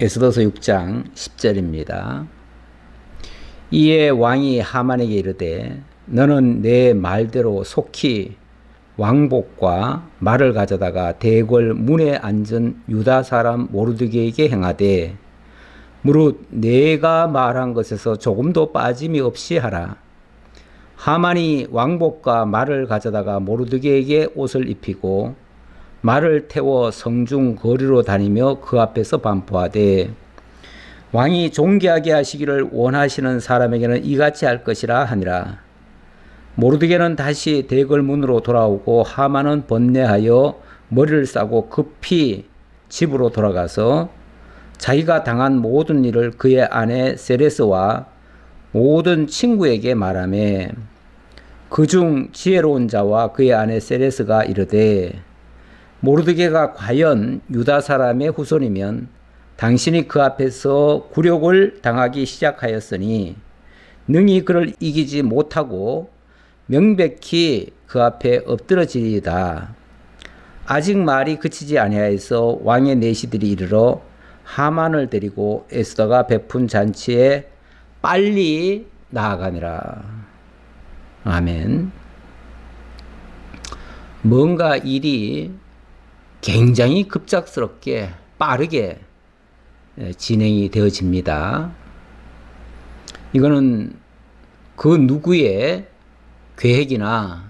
에스더서 6장 10절입니다. 이에 왕이 하만에게 이르되 너는 내 말대로 속히 왕복과 말을 가져다가 대궐 문에 앉은 유다 사람 모르드게에게 행하되 무릇 내가 말한 것에서 조금도 빠짐이 없이 하라. 하만이 왕복과 말을 가져다가 모르드게에게 옷을 입히고 말을 태워 성중 거리로 다니며 그 앞에서 반포하되 왕이 존귀하게 하시기를 원하시는 사람에게는 이같이 할 것이라 하니라. 모르드게는 다시 대궐 문으로 돌아오고 하만은 번뇌하여 머리를 싸고 급히 집으로 돌아가서 자기가 당한 모든 일을 그의 아내 세레스와 모든 친구에게 말하며 그중 지혜로운 자와 그의 아내 세레스가 이르되 모르드게가 과연 유다 사람의 후손이면 당신이 그 앞에서 굴욕을 당하기 시작하였으니 능히 그를 이기지 못하고 명백히 그 앞에 엎드러지리이다. 아직 말이 그치지 아니하여서 왕의 내시들이 이르러 하만을 데리고 에스더가 베푼 잔치에 빨리 나아가니라. 아멘. 뭔가 일이 굉장히 급작스럽게 빠르게 진행이 되어집니다. 이거는 그 누구의 계획이나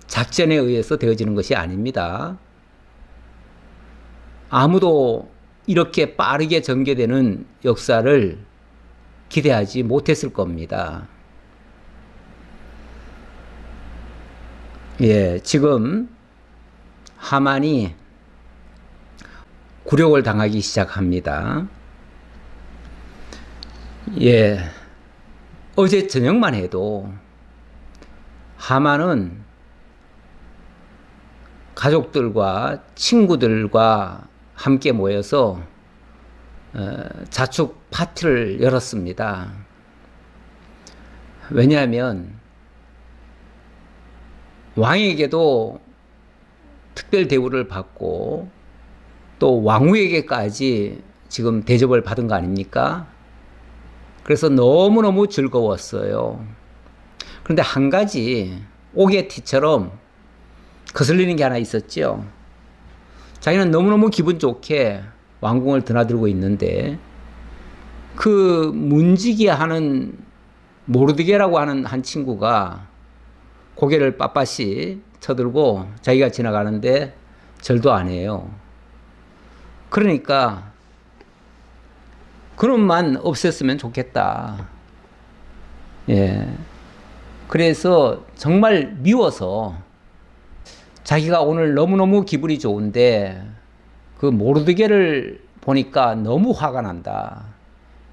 작전에 의해서 되어지는 것이 아닙니다. 아무도 이렇게 빠르게 전개되는 역사를 기대하지 못했을 겁니다. 지금 하만이 굴욕을 당하기 시작합니다. 어제 저녁만 해도 하만은 가족들과 친구들과 함께 모여서 자축 파티를 열었습니다. 왜냐하면 왕에게도 특별 대우를 받고 또 왕후에게까지 지금 대접을 받은 거 아닙니까? 그래서 너무너무 즐거웠어요. 그런데 한 가지 오게티처럼 거슬리는 게 하나 있었죠. 자기는 너무너무 기분 좋게 왕궁을 드나들고 있는데 그 문지기 하는 모르드게라고 하는 한 친구가 고개를 빳빳이 쳐들고 자기가 지나가는데 절도 안 해요. 그러니까 그놈만 없앴으면 좋겠다. 그래서 정말 미워서 자기가 오늘 너무너무 기분이 좋은데 그 모르드게를 보니까 너무 화가 난다.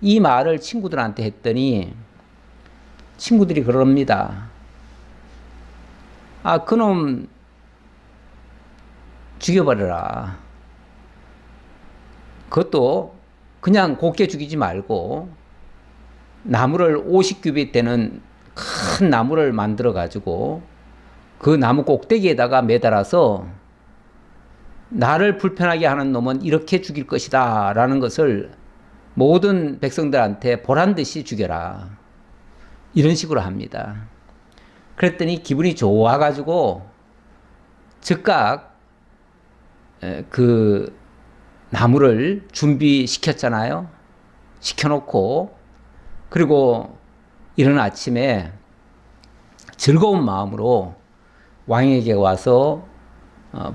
이 말을 친구들한테 했더니 친구들이 그럽니다. 아, 그놈 죽여버려라. 그것도 그냥 곱게 죽이지 말고 나무를 50규빗 되는 큰 나무를 만들어 가지고 그 나무 꼭대기에다가 매달아서 나를 불편하게 하는 놈은 이렇게 죽일 것이다 라는 것을 모든 백성들한테 보란듯이 죽여라. 이런 식으로 합니다. 그랬더니 기분이 좋아가지고 즉각 그 나무를 준비시켰잖아요. 시켜놓고 그리고 이른 아침에 즐거운 마음으로 왕에게 와서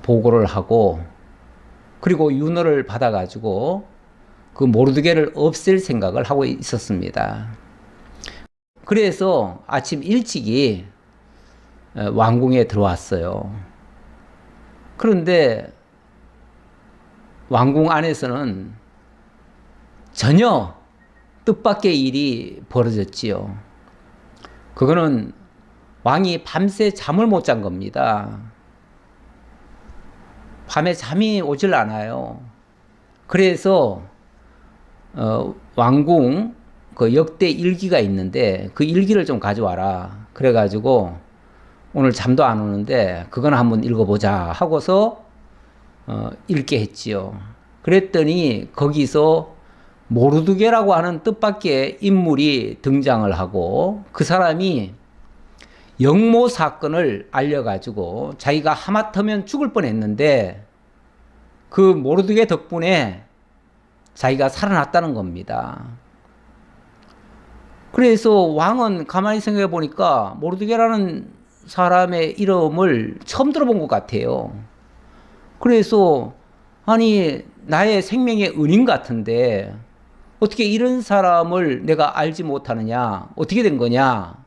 보고를 하고 그리고 윤허를 받아가지고 그 모르드게를 없앨 생각을 하고 있었습니다. 그래서 아침 일찍이 왕궁에 들어왔어요. 그런데 왕궁 안에서는 전혀 뜻밖의 일이 벌어졌지요. 그거는 왕이 밤새 잠을 못 잔 겁니다. 밤에 잠이 오질 않아요. 그래서 왕궁 그 역대 일기가 있는데 그 일기를 좀 가져와라. 그래가지고 오늘 잠도 안 오는데 그건 한번 읽어보자 하고서 읽게 했지요. 그랬더니 거기서 모르드게라고 하는 뜻밖의 인물이 등장을 하고 그 사람이 영모 사건을 알려가지고 자기가 하마터면 죽을 뻔했는데 그 모르드게 덕분에 자기가 살아났다는 겁니다. 그래서 왕은 가만히 생각해 보니까 모르드게라는 사람의 이름을 처음 들어본 것 같아요. 그래서 아니 나의 생명의 은인 같은데 어떻게 이런 사람을 내가 알지 못하느냐? 어떻게 된 거냐?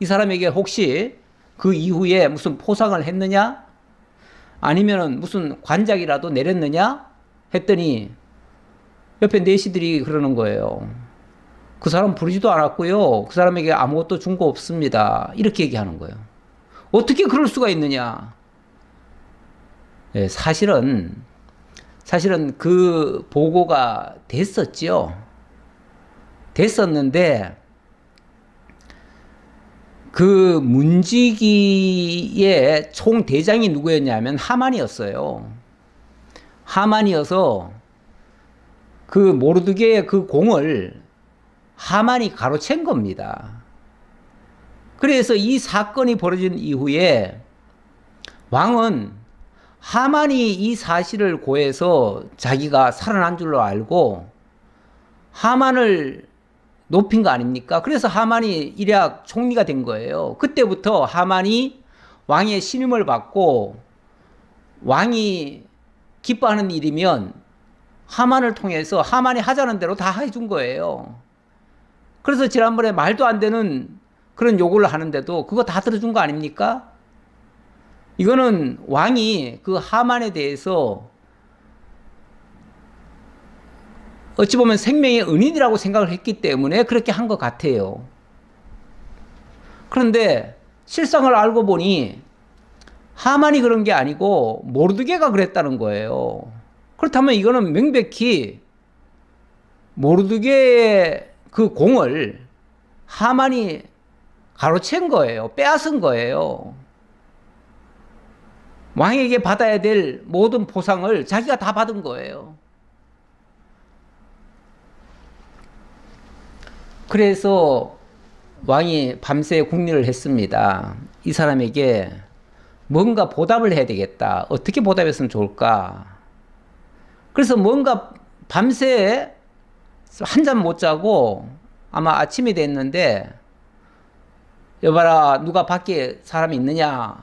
이 사람에게 혹시 그 이후에 무슨 포상을 했느냐? 아니면은 무슨 관작이라도 내렸느냐? 했더니 옆에 내시들이 그러는 거예요. 그 사람 부르지도 않았고요. 그 사람에게 아무것도 준 거 없습니다. 이렇게 얘기하는 거예요. 어떻게 그럴 수가 있느냐? 네, 사실은 그 보고가 됐었지요. 됐었는데 그 문지기의 총대장이 누구였냐면 하만이었어요. 하만이어서 그 모르드게의 그 공을 하만이 가로챈 겁니다. 그래서 이 사건이 벌어진 이후에 왕은 하만이 이 사실을 고해서 자기가 살아난 줄로 알고 하만을 높인 거 아닙니까? 그래서 하만이 일약 총리가 된 거예요. 그때부터 하만이 왕의 신임을 받고 왕이 기뻐하는 일이면 하만을 통해서 하만이 하자는 대로 다 해준 거예요. 그래서 지난번에 말도 안 되는 그런 요구를 하는데도 그거 다 들어준 거 아닙니까? 이거는 왕이 그 하만에 대해서 어찌 보면 생명의 은인이라고 생각을 했기 때문에 그렇게 한 것 같아요. 그런데 실상을 알고 보니 하만이 그런 게 아니고 모르드게가 그랬다는 거예요. 그렇다면 이거는 명백히 모르드게의 그 공을 하만이 가로챈 거예요. 빼앗은 거예요. 왕에게 받아야 될 모든 보상을 자기가 다 받은 거예요. 그래서 왕이 밤새 궁리를 했습니다. 이 사람에게 뭔가 보답을 해야 되겠다. 어떻게 보답했으면 좋을까? 그래서 뭔가 밤새 한잠 못 자고 아마 아침이 됐는데 여봐라 누가 밖에 사람이 있느냐?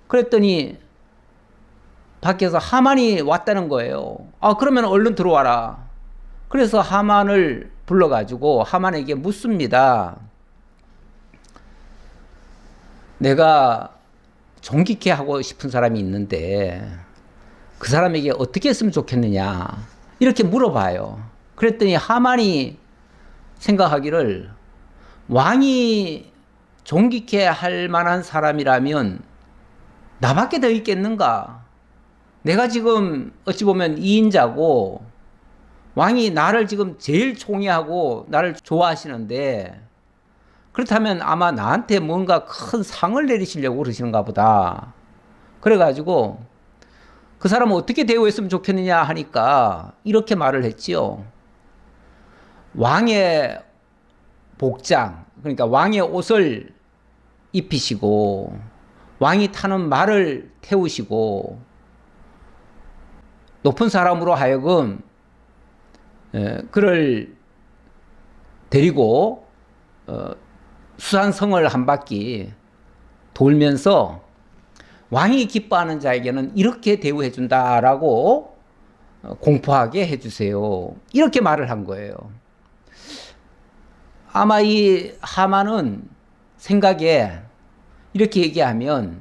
그랬더니 밖에서 하만이 왔다는 거예요. 아 그러면 얼른 들어와라. 그래서 하만을 불러가지고 하만에게 묻습니다. 내가 존귀케 하고 싶은 사람이 있는데 그 사람에게 어떻게 했으면 좋겠느냐 이렇게 물어봐요. 그랬더니 하만이 생각하기를 왕이 존귀케 할 만한 사람이라면 나밖에 더 있겠는가? 내가 지금 어찌 보면 2인자고 왕이 나를 지금 제일 총애하고 나를 좋아하시는데 그렇다면 아마 나한테 뭔가 큰 상을 내리시려고 그러시는가 보다. 그래가지고 그 사람은 어떻게 대우했으면 좋겠느냐 하니까 이렇게 말을 했지요. 왕의 복장, 그러니까 왕의 옷을 입히시고 왕이 타는 말을 태우시고 높은 사람으로 하여금 그를 데리고 수산성을 한 바퀴 돌면서 왕이 기뻐하는 자에게는 이렇게 대우해 준다라고 공포하게 해주세요. 이렇게 말을 한 거예요. 아마 이 하만은 생각에 이렇게 얘기하면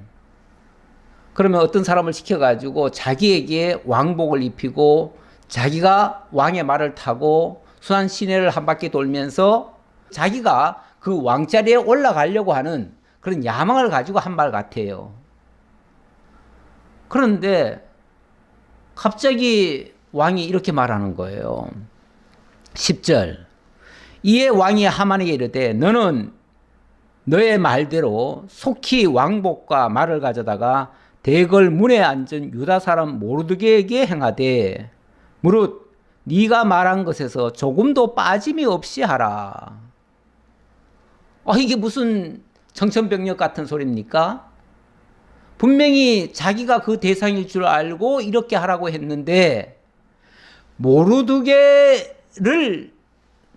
그러면 어떤 사람을 시켜가지고 자기에게 왕복을 입히고 자기가 왕의 말을 타고 수산 시내를 한 바퀴 돌면서 자기가 그 왕자리에 올라가려고 하는 그런 야망을 가지고 한 말 같아요. 그런데 갑자기 왕이 이렇게 말하는 거예요. 10절 이에 왕이 하만에게 이르되 너는 너의 말대로 속히 왕복과 말을 가져다가 대궐 문에 앉은 유다 사람 모르드게에게 행하되 무릇 네가 말한 것에서 조금도 빠짐이 없이 하라. 이게 무슨 청천벽력 같은 소리입니까? 분명히 자기가 그 대상일 줄 알고 이렇게 하라고 했는데 모르드게를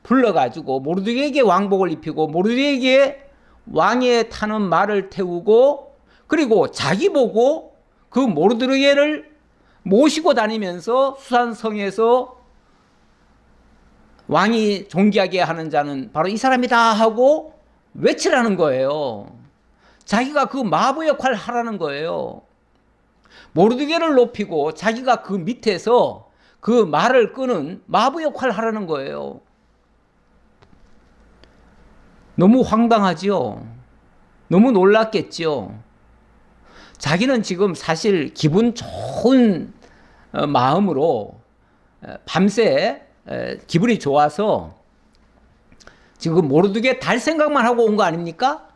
불러가지고 모르드게에게 왕복을 입히고 모르드게에게 왕에 타는 말을 태우고 그리고 자기 보고 그 모르드게를 모시고 다니면서 수산성에서 왕이 존귀하게 하는 자는 바로 이 사람이다 하고 외치라는 거예요. 자기가 그 마부 역할을 하라는 거예요. 모르드게를 높이고 자기가 그 밑에서 그 말을 끄는 마부 역할을 하라는 거예요. 너무 황당하지요. 너무 놀랐겠지요. 자기는 지금 사실 기분 좋은 마음으로 밤새 기분이 좋아서 지금 모르드게 달 생각만 하고 온 거 아닙니까?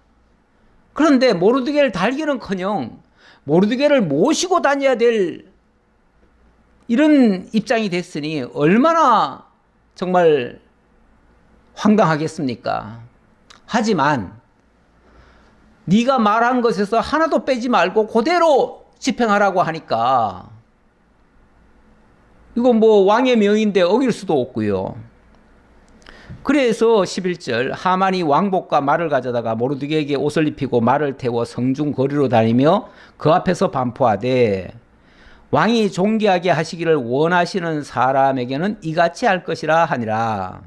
그런데 모르드게를 달기는커녕 모르드게를 모시고 다녀야 될 이런 입장이 됐으니 얼마나 정말 황당하겠습니까? 하지만 네가 말한 것에서 하나도 빼지 말고 그대로 집행하라고 하니까 이거 뭐 왕의 명인데 어길 수도 없고요. 그래서 11절 하만이 왕복과 말을 가져다가 모르드게에게 옷을 입히고 말을 태워 성중 거리로 다니며 그 앞에서 반포하되 왕이 존귀하게 하시기를 원하시는 사람에게는 이같이 할 것이라 하니라.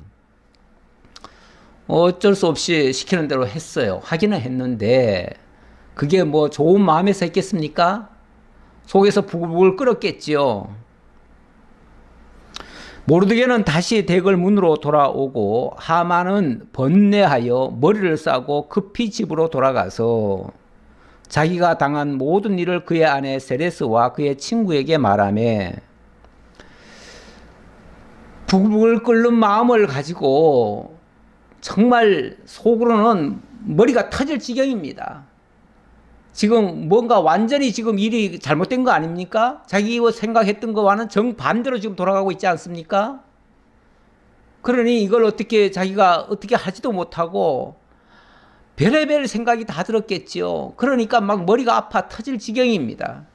어쩔 수 없이 시키는 대로 했어요. 하기는 했는데 그게 뭐 좋은 마음에서 했겠습니까? 속에서 부글부글 끓었겠지요. 모르드게는 다시 대궐 문으로 돌아오고 하만은 번뇌하여 머리를 싸고 급히 집으로 돌아가서 자기가 당한 모든 일을 그의 아내 세레스와 그의 친구에게 말하며 부글부글 끓는 마음을 가지고 정말 속으로는 머리가 터질 지경입니다. 지금 뭔가 완전히 지금 일이 잘못된 거 아닙니까? 자기가 생각했던 거와는 정반대로 지금 돌아가고 있지 않습니까? 그러니 이걸 어떻게 자기가 어떻게 하지도 못하고 별의별 생각이 다 들었겠지요. 그러니까 막 머리가 아파 터질 지경입니다.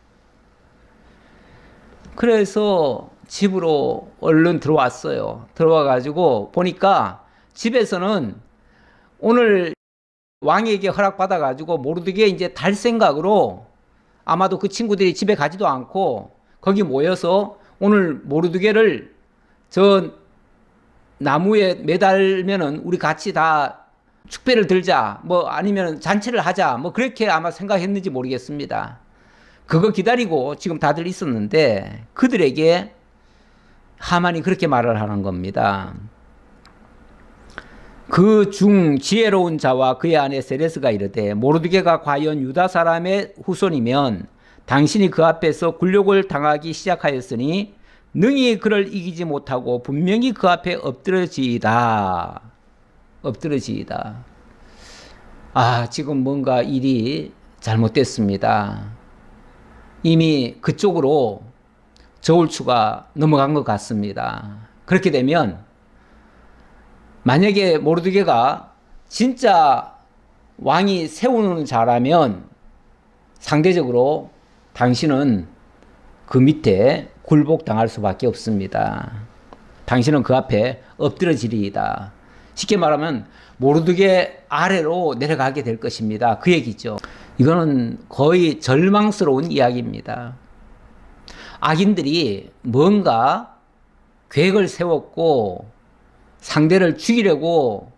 그래서 집으로 얼른 들어왔어요. 들어와가지고 보니까 집에서는 오늘 왕에게 허락받아가지고 모르드게 이제 달 생각으로 아마도 그 친구들이 집에 가지도 않고 거기 모여서 오늘 모르드게를 저 나무에 매달면은 우리 같이 다 축배를 들자 뭐 아니면 잔치를 하자 뭐 그렇게 아마 생각했는지 모르겠습니다. 그거 기다리고 지금 다들 있었는데 그들에게 하만이 그렇게 말을 하는 겁니다. 그 중 지혜로운 자와 그의 아내 세레스가 이르되 모르드게가 과연 유다 사람의 후손이면 당신이 그 앞에서 굴욕을 당하기 시작하였으니 능히 그를 이기지 못하고 분명히 그 앞에 엎드러지이다. 지금 뭔가 일이 잘못됐습니다. 이미 그쪽으로 저울추가 넘어간 것 같습니다. 그렇게 되면 만약에 모르드게가 진짜 왕이 세우는 자라면 상대적으로 당신은 그 밑에 굴복당할 수밖에 없습니다. 당신은 그 앞에 엎드러지리이다. 쉽게 말하면 모르드게 아래로 내려가게 될 것입니다. 그 얘기죠. 이거는 거의 절망스러운 이야기입니다. 악인들이 뭔가 계획을 세웠고 상대를 죽이려고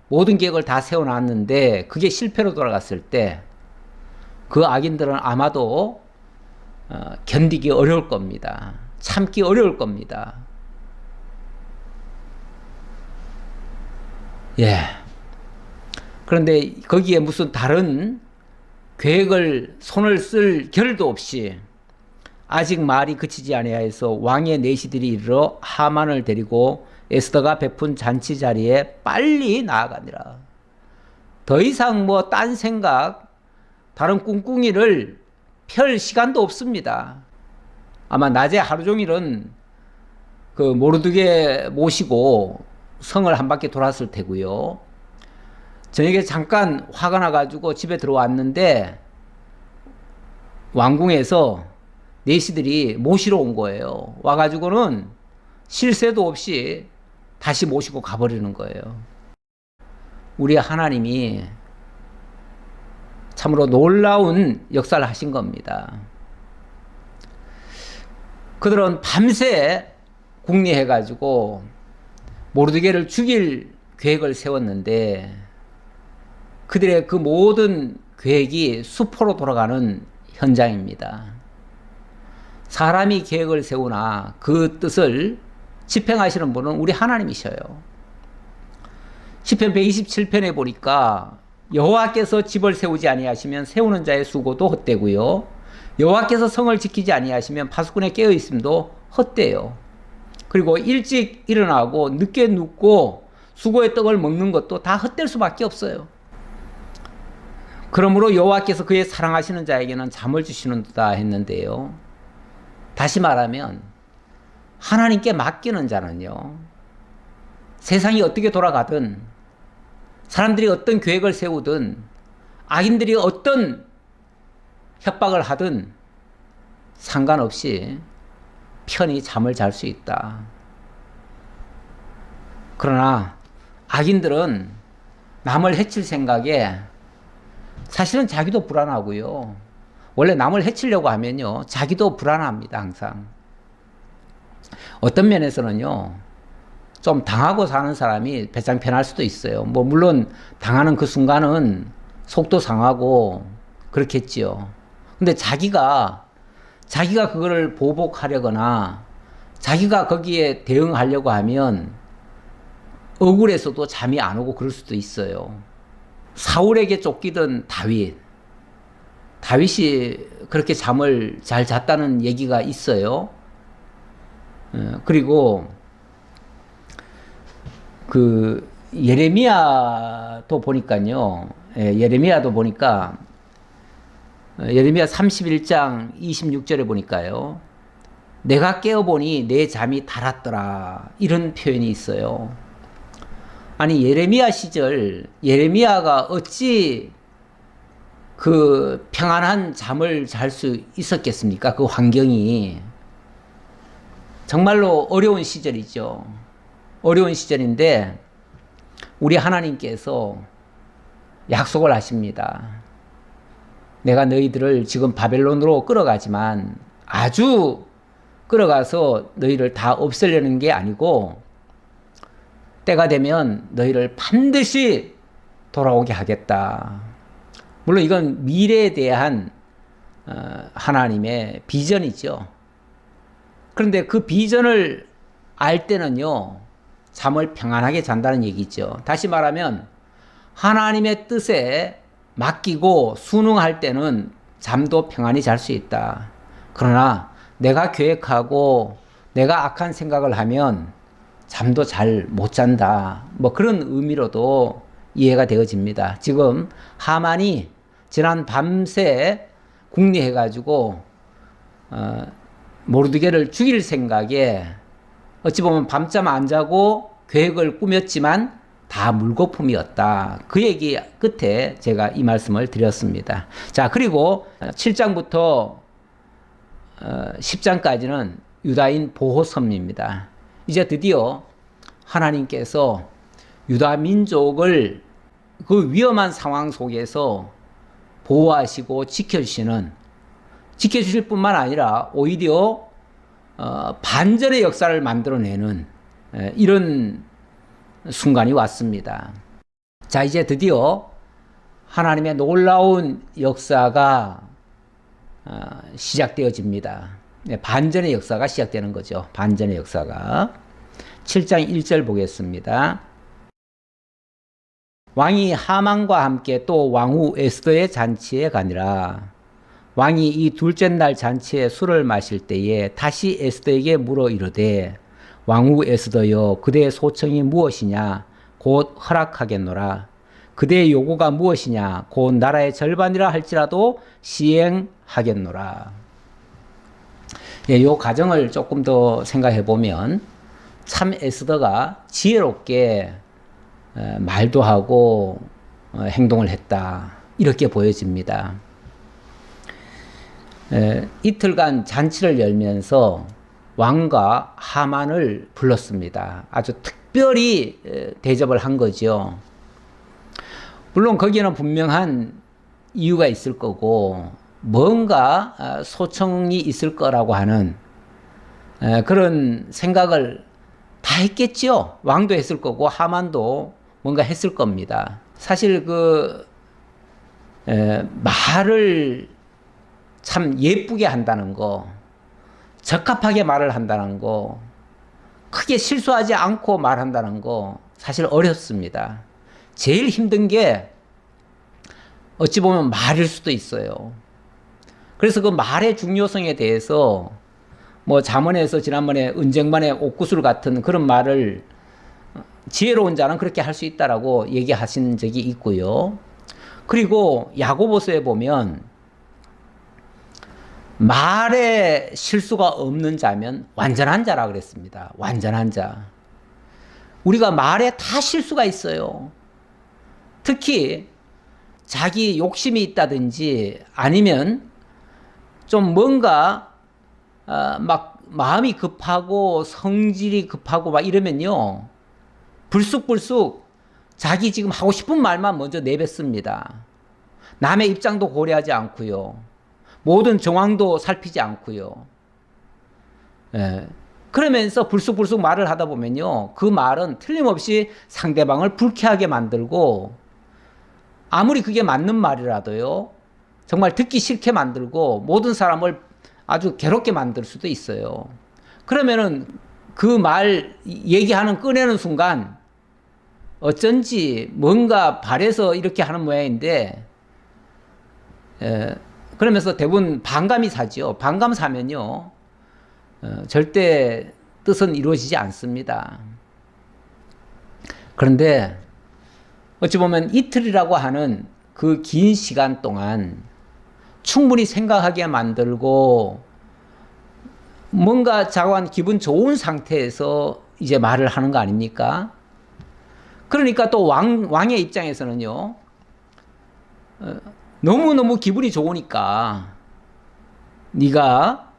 모든 계획을 다 세워놨는데 그게 실패로 돌아갔을 때 그 악인들은 아마도 견디기 어려울 겁니다. 참기 어려울 겁니다. 그런데 거기에 무슨 다른 계획을 손을 쓸 겨를도 없이 아직 말이 그치지 아니하여서 왕의 내시들이 이르러 하만을 데리고 에스더가 베푼 잔치 자리에 빨리 나아가니라. 더 이상 뭐 딴 생각, 다른 그 모르드게 모시고 성을 한 바퀴 돌았을 테고요. 저녁에 잠깐 화가 나가지고 집에 들어왔는데 왕궁에서 내시들이 모시러 온 거예요. 와가지고는 실세도 없이 다시 모시고 가버리는 거예요. 우리 하나님이 참으로 놀라운 역사를 하신 겁니다. 그들은 밤새 궁리해가지고 모르드게를 죽일 계획을 세웠는데 그들의 그 모든 계획이 수포로 돌아가는 현장입니다. 사람이 계획을 세우나 그 뜻을 집행하시는 분은 우리 하나님이셔요. 시편 127편에 보니까 여호와께서 집을 세우지 아니하시면 세우는 자의 수고도 헛되고요. 여호와께서 성을 지키지 아니하시면 파수꾼의 깨어 있음도 헛되요. 그리고 일찍 일어나고 늦게 눕고 수고의 떡을 먹는 것도 다 헛될 수밖에 없어요. 그러므로 여호와께서 그의 사랑하시는 자에게는 잠을 주시는도다 했는데요. 다시 말하면 하나님께 맡기는 자는요, 세상이 어떻게 돌아가든 사람들이 어떤 계획을 세우든 악인들이 어떤 협박을 하든 상관없이 편히 잠을 잘 수 있다. 그러나 악인들은 남을 해칠 생각에 사실은 자기도 불안하고요. 원래 남을 해치려고 하면요, 자기도 불안합니다, 항상. 어떤 면에서는요, 좀 당하고 사는 사람이 배짱 편할 수도 있어요. 뭐, 물론, 당하는 그 순간은 속도 상하고 그렇겠지요. 근데 자기가 그거를 보복하려거나 자기가 거기에 대응하려고 하면 억울해서도 잠이 안 오고 그럴 수도 있어요. 사울에게 쫓기던 다윗이 그렇게 잠을 잘 잤다는 얘기가 있어요. 그리고 그 예레미야도 보니까요. 예레미야도 보니까 예레미야 31장 26절에 보니까요. 내가 깨어보니 내 잠이 달았더라. 이런 표현이 있어요. 아니, 예레미야 시절 예레미야가 어찌 그 평안한 잠을 잘 수 있었겠습니까? 그 환경이 정말로 어려운 시절이죠. 어려운 시절인데 우리 하나님께서 약속을 하십니다. 내가 너희들을 지금 바벨론으로 끌어가지만 아주 끌어가서 너희를 다 없애려는 게 아니고 때가 되면 너희를 반드시 돌아오게 하겠다. 물론 이건 미래에 대한 하나님의 비전이죠. 그런데 그 비전을 알 때는요, 잠을 평안하게 잔다는 얘기죠. 다시 말하면 하나님의 뜻에 맡기고 순응할 때는 잠도 평안히 잘 수 있다. 그러나 내가 계획하고 내가 악한 생각을 하면 잠도 잘 못 잔다. 뭐 그런 의미로도 이해가 되어집니다. 지금 하만이 지난 밤새 궁리해가지고 모르드게를 죽일 생각에 어찌 보면 밤잠 안 자고 계획을 꾸몄지만 다 물거품이었다. 그 얘기 끝에 제가 이 말씀을 드렸습니다. 자, 그리고 7장부터 10장까지는 유다인 보호 섭리입니다. 이제 드디어 하나님께서 유다 민족을 그 위험한 상황 속에서 보호하시고 지켜주실 뿐만 아니라 오히려 반전의 역사를 만들어내는 이런 순간이 왔습니다. 자, 이제 드디어 하나님의 놀라운 역사가 시작되어집니다. 반전의 역사가 시작되는 거죠. 반전의 역사가. 7장 1절 보겠습니다. 왕이 하만과 함께 또 왕후 에스더의 잔치에 가니라. 왕이 이 둘째 날 잔치에 술을 마실 때에 다시 에스더에게 물어 이르되 왕후 에스더여, 그대의 소청이 무엇이냐? 곧 허락하겠노라. 그대의 요구가 무엇이냐? 곧 나라의 절반이라 할지라도 시행하겠노라. 이 과정을 조금 더 생각해 보면 참 에스더가 지혜롭게 말도 하고 행동을 했다. 이렇게 보여집니다. 이틀간 잔치를 열면서 왕과 하만을 불렀습니다. 아주 특별히 대접을 한 거죠. 물론 거기에는 분명한 이유가 있을 거고 뭔가 소청이 있을 거라고 하는 그런 생각을 다 했겠죠. 왕도 했을 거고 하만도 뭔가 했을 겁니다. 사실 말을 참 예쁘게 한다는 거, 적합하게 말을 한다는 거, 크게 실수하지 않고 말한다는 거 사실 어렵습니다. 제일 힘든 게 어찌 보면 말일 수도 있어요. 그래서 그 말의 중요성에 대해서 뭐 잠언에서 지난번에 은쟁반의 옥구슬 같은 그런 말을 지혜로운 자는 그렇게 할 수 있다라고 얘기하신 적이 있고요. 그리고 야고보서에 보면 말에 실수가 없는 자면 완전한 자라 그랬습니다. 완전한 자. 우리가 말에 다 실수가 있어요. 특히 자기 욕심이 있다든지 아니면 좀 뭔가 막 마음이 급하고 성질이 급하고 막 이러면요. 불쑥불쑥 자기 지금 하고 싶은 말만 먼저 내뱉습니다. 남의 입장도 고려하지 않고요. 모든 정황도 살피지 않고요. 그러면서 불쑥불쑥 말을 하다 보면요. 그 말은 틀림없이 상대방을 불쾌하게 만들고 아무리 그게 맞는 말이라도요. 정말 듣기 싫게 만들고 모든 사람을 아주 괴롭게 만들 수도 있어요. 그러면은 그 말 얘기하는 꺼내는 순간 어쩐지 뭔가 바래서 이렇게 하는 모양인데 그러면서 대부분 반감이 사죠. 반감 사면요. 절대 뜻은 이루어지지 않습니다. 그런데 어찌 보면 이틀이라고 하는 그 긴 시간 동안 충분히 생각하게 만들고 뭔가 자관 기분 좋은 상태에서 이제 말을 하는 거 아닙니까? 그러니까 또 왕의 입장에서는요. 너무너무 기분이 좋으니까 네가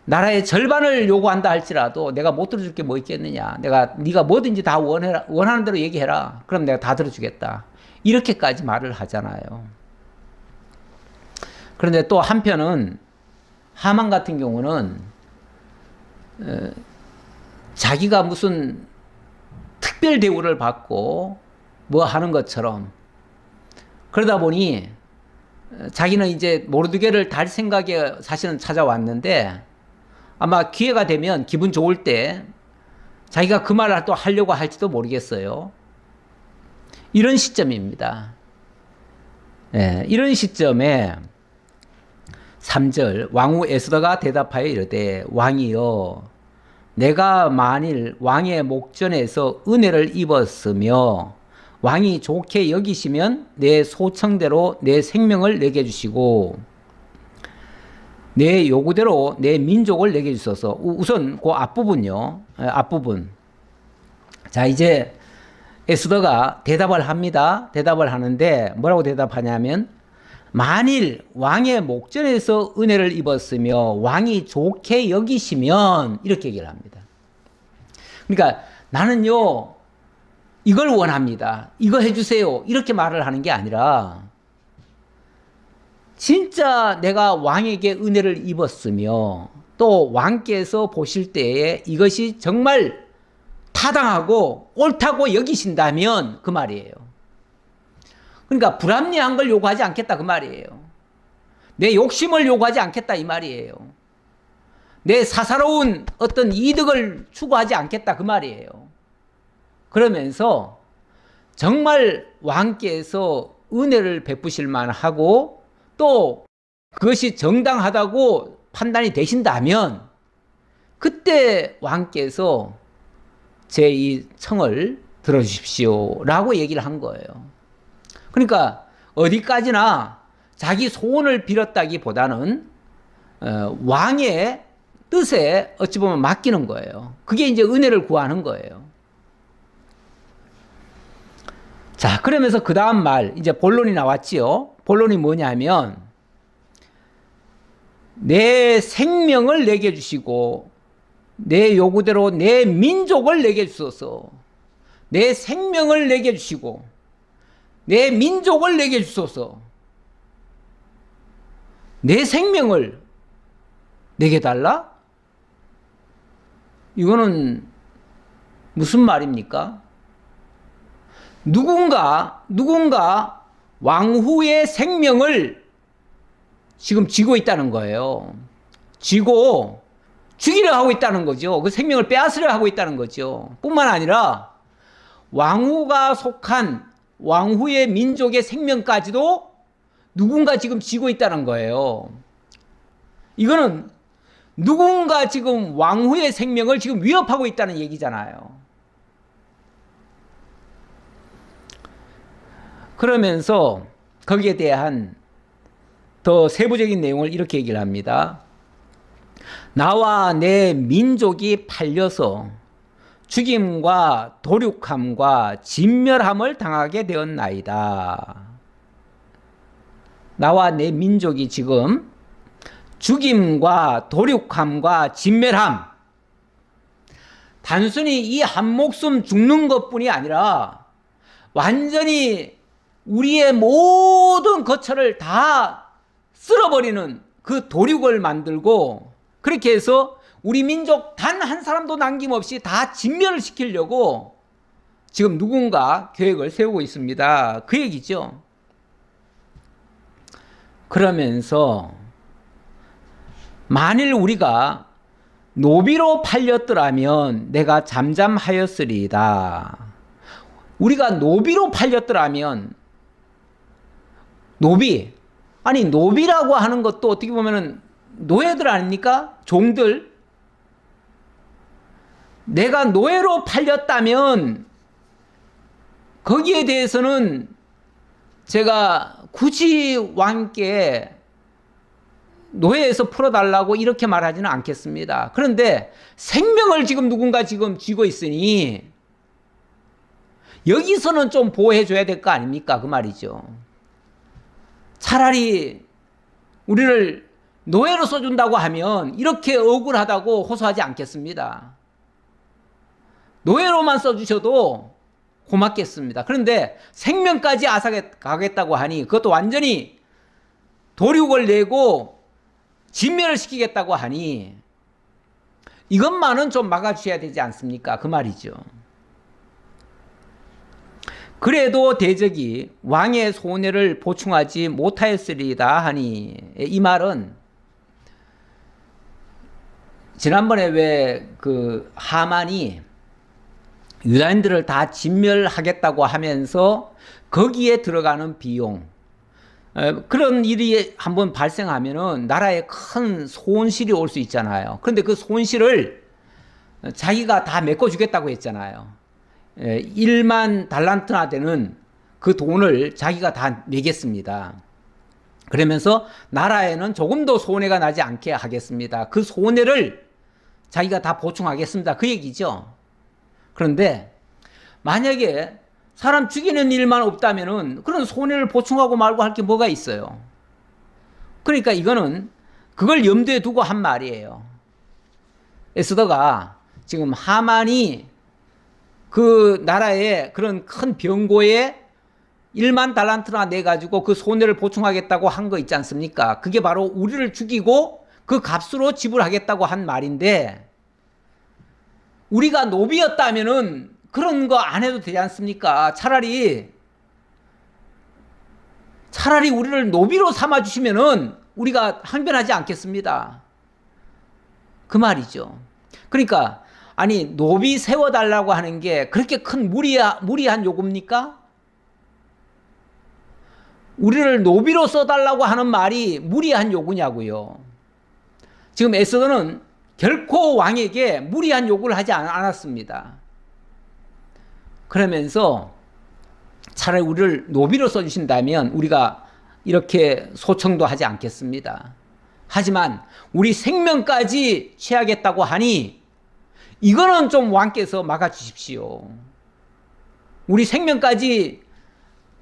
나라의 절반을 요구한다 할지라도 내가 못 들어줄 게 뭐 있겠느냐. 네가 뭐든지 다 원하는 대로 얘기해라. 그럼 내가 다 들어주겠다. 이렇게까지 말을 하잖아요. 그런데 또 한편은 하만 같은 경우는 자기가 무슨 특별 대우를 받고 뭐 하는 것처럼 그러다 보니 자기는 이제 모르드게를 달 생각에 사실은 찾아왔는데 아마 기회가 되면 기분 좋을 때 자기가 그 말을 또 하려고 할지도 모르겠어요. 이런 시점입니다. 이런 시점에 3절 왕후 에스더가 대답하여 이르되 왕이여 내가 만일 왕의 목전에서 은혜를 입었으며 왕이 좋게 여기시면 내 소청대로 내 생명을 내게 주시고 내 요구대로 내 민족을 내게 주소서. 우선 그 앞부분요. 앞부분. 자, 이제 에스더가 대답을 합니다. 대답을 하는데 뭐라고 대답하냐면 만일 왕의 목전에서 은혜를 입었으며 왕이 좋게 여기시면 이렇게 얘기를 합니다. 그러니까 나는요 이걸 원합니다. 이거 해주세요. 이렇게 말을 하는 게 아니라 진짜 내가 왕에게 은혜를 입었으며 또 왕께서 보실 때에 이것이 정말 타당하고 옳다고 여기신다면 그 말이에요. 그러니까 불합리한 걸 요구하지 않겠다 그 말이에요. 내 욕심을 요구하지 않겠다 이 말이에요. 내 사사로운 어떤 이득을 추구하지 않겠다 그 말이에요. 그러면서 정말 왕께서 은혜를 베푸실 만하고 또 그것이 정당하다고 판단이 되신다면 그때 왕께서 제 이 청을 들어주십시오 라고 얘기를 한 거예요. 그러니까 어디까지나 자기 소원을 빌었다기보다는 왕의 뜻에 어찌 보면 맡기는 거예요. 그게 이제 은혜를 구하는 거예요. 자, 그러면서 그 다음 말, 이제 본론이 나왔지요. 본론이 뭐냐면, 내 생명을 내게 주시고, 내 요구대로 내 민족을 내게 주소서. 내 생명을 내게 주시고, 내 민족을 내게 주소서. 내 생명을 내게 달라? 이거는 무슨 말입니까? 누군가 왕후의 생명을 지금 쥐고 있다는 거예요. 쥐고 죽이려 하고 있다는 거죠. 그 생명을 빼앗으려 하고 있다는 거죠. 뿐만 아니라 왕후가 속한 왕후의 민족의 생명까지도 누군가 지금 쥐고 있다는 거예요. 이거는 누군가 지금 왕후의 생명을 지금 위협하고 있다는 얘기잖아요. 그러면서 거기에 대한 더 세부적인 내용을 이렇게 얘기를 합니다. 나와 내 민족이 팔려서 죽임과 도륙함과 진멸함을 당하게 되었나이다. 나와 내 민족이 지금 죽임과 도륙함과 진멸함, 단순히 이 한 목숨 죽는 것뿐이 아니라 완전히 우리의 모든 거처를 다 쓸어버리는 그 도륙을 만들고, 그렇게 해서 우리 민족 단 한 사람도 남김없이 다 진멸을 시키려고 지금 누군가 계획을 세우고 있습니다. 그 얘기죠. 그러면서 만일 우리가 노비로 팔렸더라면 내가 잠잠하였으리이다. 우리가 노비로 팔렸더라면, 노비, 아니 노비라고 하는 것도 어떻게 보면은 노예들 아닙니까? 종들. 내가 노예로 팔렸다면 거기에 대해서는 제가 굳이 왕께 노예에서 풀어달라고 이렇게 말하지는 않겠습니다. 그런데 생명을 지금 누군가 지금 쥐고 있으니 여기서는 좀 보호해줘야 될 거 아닙니까? 그 말이죠. 차라리 우리를 노예로 써준다고 하면 이렇게 억울하다고 호소하지 않겠습니다. 노예로만 써주셔도 고맙겠습니다. 그런데 생명까지 앗아가겠다고 하니, 그것도 완전히 도륙을 내고 진멸을 시키겠다고 하니 이것만은 좀 막아주셔야 되지 않습니까? 그 말이죠. 그래도 대적이 왕의 손해를 보충하지 못하였으리이다 하니, 이 말은 지난번에 왜 그 하만이 유다인들을 다 진멸하겠다고 하면서 거기에 들어가는 비용, 그런 일이 한번 발생하면은 나라에 큰 손실이 올 수 있잖아요. 그런데 그 손실을 자기가 다 메꿔주겠다고 했잖아요. 1만 달란트나 되는 그 돈을 자기가 다 내겠습니다. 그러면서 나라에는 조금도 손해가 나지 않게 하겠습니다. 그 손해를 자기가 다 보충하겠습니다. 그 얘기죠. 그런데 만약에 사람 죽이는 일만 없다면은 그런 손해를 보충하고 말고 할 게 뭐가 있어요. 그러니까 이거는 그걸 염두에 두고 한 말이에요. 에스더가 지금 하만이 그 나라의 그런 큰 병고에 1만 달란트나 내가지고 그 손해를 보충하겠다고 한 거 있지 않습니까? 그게 바로 우리를 죽이고 그 값으로 지불하겠다고 한 말인데, 우리가 노비였다면은 그런 거 안 해도 되지 않습니까? 차라리 우리를 노비로 삼아주시면은 우리가 항변하지 않겠습니다. 그 말이죠. 그러니까 아니 노비 세워달라고 하는 게 그렇게 큰 무리한 요구입니까? 우리를 노비로 써달라고 하는 말이 무리한 요구냐고요. 지금 에스더는 결코 왕에게 무리한 요구를 하지 않았습니다. 그러면서 차라리 우리를 노비로 써주신다면 우리가 이렇게 소청도 하지 않겠습니다. 하지만 우리 생명까지 취하겠다고 하니 이거는 좀 왕께서 막아주십시오. 우리 생명까지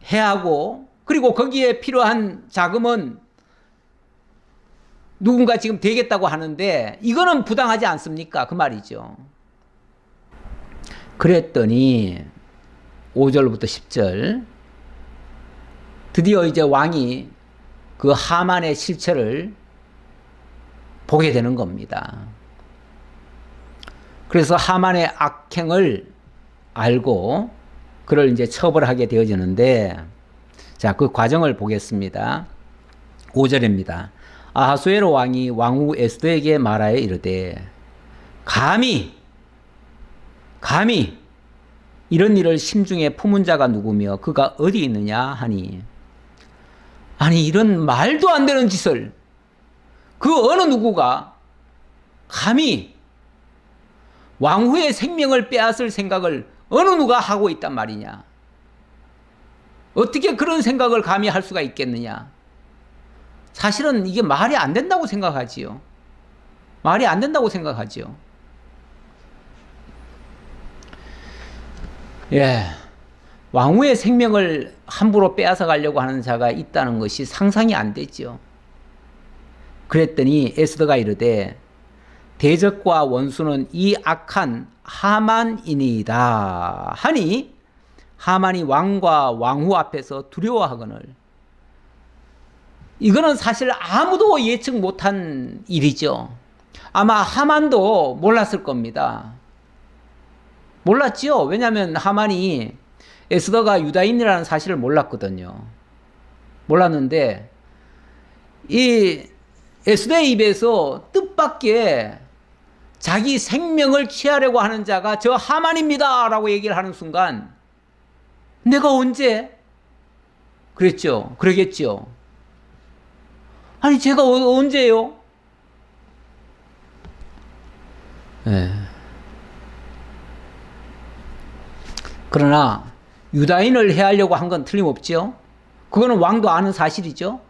해하고 그리고 거기에 필요한 자금은 누군가 지금 되겠다고 하는데 이거는 부당하지 않습니까? 그 말이죠. 그랬더니 5절부터 10절 드디어 이제 왕이 그 하만의 실체를 보게 되는 겁니다. 그래서 하만의 악행을 알고 그를 이제 처벌하게 되어지는데, 자, 그 과정을 보겠습니다. 5절입니다. 아하수에로 왕이 왕후 에스더에게 말하여 이르되 감히 이런 일을 심중에 품은 자가 누구며 그가 어디 있느냐 하니, 아니 이런 말도 안 되는 짓을 그 어느 누구가 감히 왕후의 생명을 빼앗을 생각을 어느 누가 하고 있단 말이냐. 어떻게 그런 생각을 감히 할 수가 있겠느냐. 사실은 이게 말이 안 된다고 생각하지요. 말이 안 된다고 생각하지요. 예. 왕후의 생명을 함부로 빼앗아 가려고 하는 자가 있다는 것이 상상이 안 되죠. 그랬더니 에스더가 이르되 대적과 원수는 이 악한 하만이니이다 하니 하만이 왕과 왕후 앞에서 두려워하거늘. 이거는 사실 아무도 예측 못한 일이죠. 아마 하만도 몰랐을 겁니다. 몰랐죠. 왜냐하면 하만이 에스더가 유다인이라는 사실을 몰랐거든요. 몰랐는데 이 에스더의 입에서 뜻밖의 자기 생명을 취하려고 하는 자가 저 하만입니다 라고 얘기를 하는 순간 내가 언제? 그랬죠. 그러겠죠. 아니 제가 언제요? 네. 그러나 유다인을 해하려고 한 건 틀림없죠. 그거는 왕도 아는 사실이죠.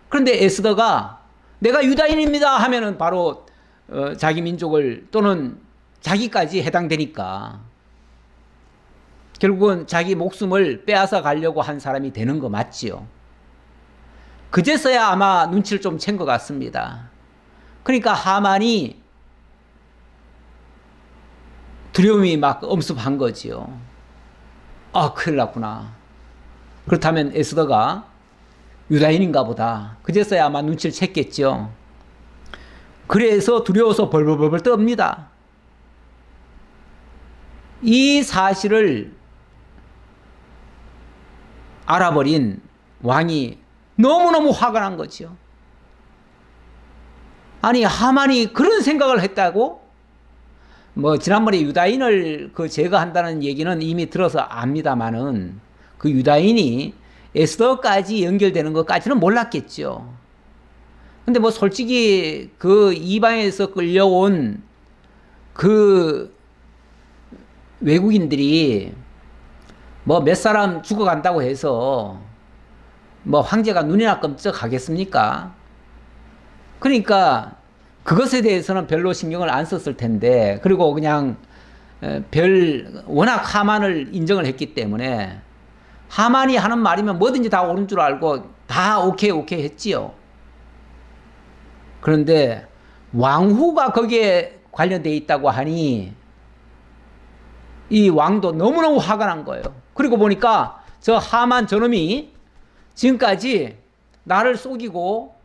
그런데 에스더가 내가 유다인입니다 하면은 바로 자기 민족을 또는 자기까지 해당되니까 결국은 자기 목숨을 빼앗아 가려고 한 사람이 되는 거 맞지요. 그제서야 아마 눈치를 좀 챈 것 같습니다. 그러니까 하만이 두려움이 막 엄습한 거지요. 아, 큰일 났구나. 그렇다면 에스더가 유다인인가 보다. 그제서야 아마 눈치를 챘겠죠. 그래서 두려워서 벌벌벌 떱니다. 이 사실을 알아버린 왕이 너무너무 화가 난 거죠. 아니 하만이 그런 생각을 했다고? 뭐 지난번에 유다인을 제거한다는 얘기는 이미 들어서 압니다마는 그 유다인이 에스더까지 연결되는 것까지는 몰랐겠죠. 근데 뭐 솔직히 그 이방에서 끌려온 그 외국인들이 뭐 몇 사람 죽어간다고 해서 뭐 황제가 눈이나 끔찍하겠습니까? 그러니까 그것에 대해서는 별로 신경을 안 썼을 텐데, 그리고 그냥 워낙 하만을 인정을 했기 때문에 하만이 하는 말이면 뭐든지 다 옳은 줄 알고 다 오케이 했지요. 그런데 왕후가 거기에 관련되어 있다고 하니 이 왕도 너무너무 화가 난 거예요. 그리고 보니까 저 하만 저놈이 지금까지 나를 속이고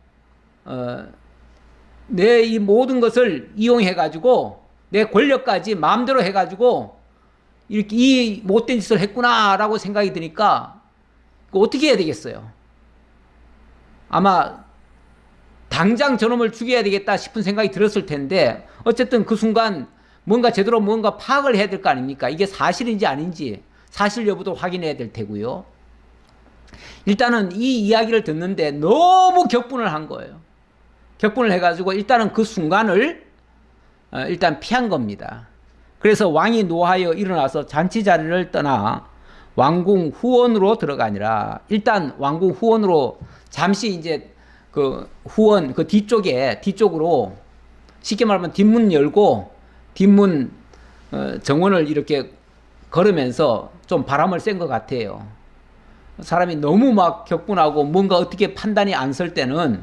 내 이 모든 것을 이용해가지고 내 권력까지 마음대로 해가지고 이렇게 이 못된 짓을 했구나라고 생각이 드니까 어떻게 해야 되겠어요? 아마 당장 저놈을 죽여야 되겠다 싶은 생각이 들었을 텐데 어쨌든 그 순간 제대로 뭔가 파악을 해야 될 거 아닙니까? 이게 사실인지 아닌지 사실 여부도 확인해야 될 테고요. 일단은 이 이야기를 듣는데 너무 격분을 한 거예요. 격분을 해가지고 일단은 그 순간을 일단 피한 겁니다. 그래서 왕이 노하여 일어나서 잔치 자리를 떠나 왕궁 후원으로 들어가니라. 일단 왕궁 후원으로 잠시 이제 그 후원 그 뒤쪽으로 쉽게 말하면 뒷문 열고 뒷문 정원을 이렇게 걸으면서 좀 바람을 쐰 것 같아요. 사람이 너무 막 격분하고 뭔가 어떻게 판단이 안 설 때는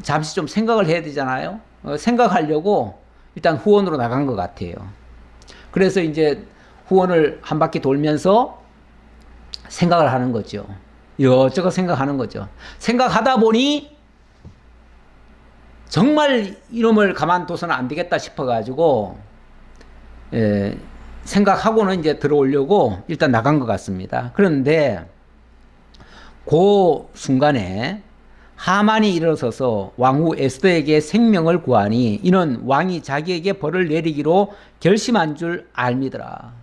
잠시 좀 생각을 해야 되잖아요. 생각하려고 일단 후원으로 나간 것 같아요. 그래서 이제 후원을 한 바퀴 돌면서 생각을 하는 거죠. 이것저것 생각하는 거죠. 생각하다 보니 정말 이놈을 가만둬서는 안 되겠다 싶어가지고 생각하고는 이제 들어오려고 일단 나간 것 같습니다. 그런데 그 순간에 하만이 일어서서 왕후 에스더에게 생명을 구하니 이는 왕이 자기에게 벌을 내리기로 결심한 줄 알미더라.